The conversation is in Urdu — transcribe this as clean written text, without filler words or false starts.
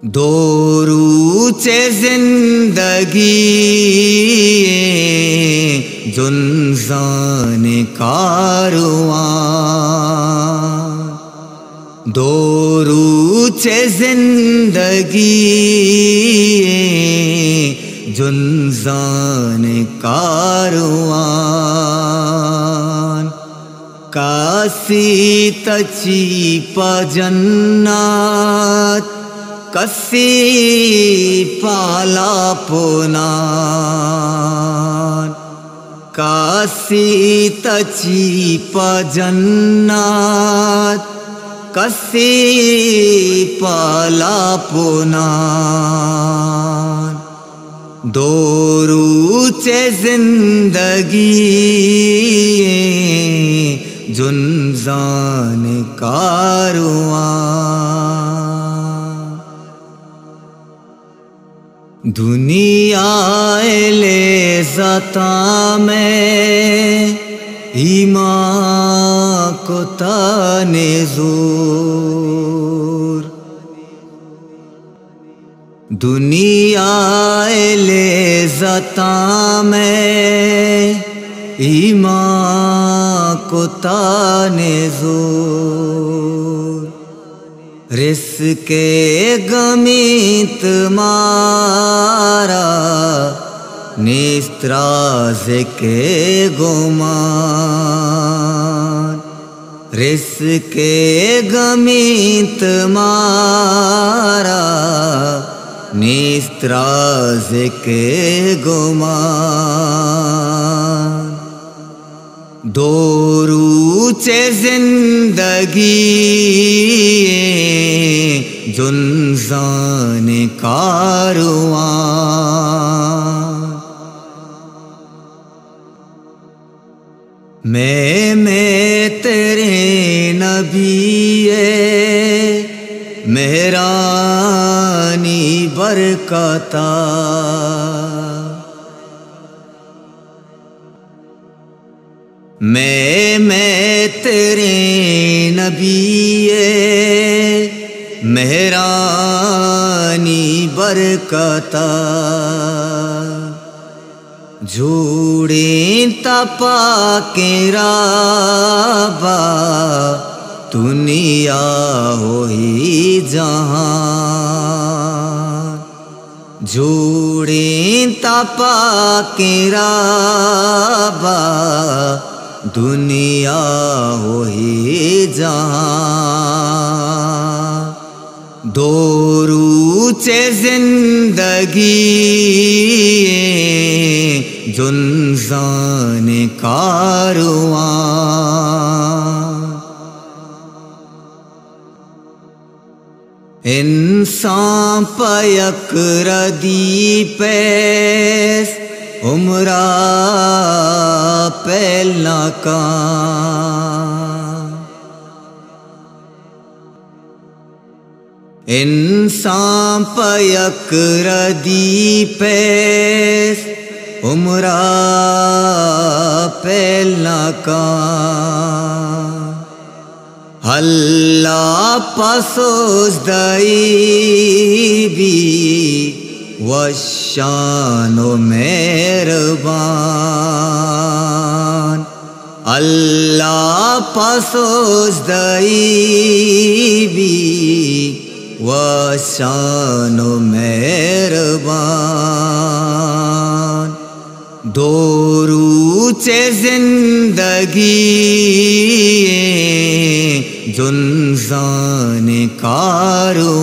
دو روچے زندگی جنزان کاروان، دو روچے زندگی جنزان کاروان، کاسی تچی پا جنات کسی پالا پونان، کاسی تچی پا جنات کسی پالا پونان، دو روچے زندگی جنزان کاروان، دنیا لذتا میں ایمان کو تنظور، دنیا لذتا میں ایمان کو تنظور، رزق غمی تمہارا نیست راز کے گمان، رزق غمی تمہارا نیست راز کے گمان، دو روچے زندگی جنزان کاروان، میں تیرے نبی مہرانی برکتا، میں تیرے نبی مہرانی برکتا، جھوڑیں تپا کے رابا دنیا ہوئی جہاں، جھوڑیں تپا کے رابا دنیا ہوئی جہاں، دو روچے زندگی جنزان کاروان، انسان پا یک ردی پیس عمرہ پہلا کام، انسان پا یک ردی پیس عمرہ پہلا کام، اللہ پسوز دائی بھی وشان و مہربان، اللہ پسوز دائی بھی وشان و مہربان، دو روچے زندگی جنزان کاروان،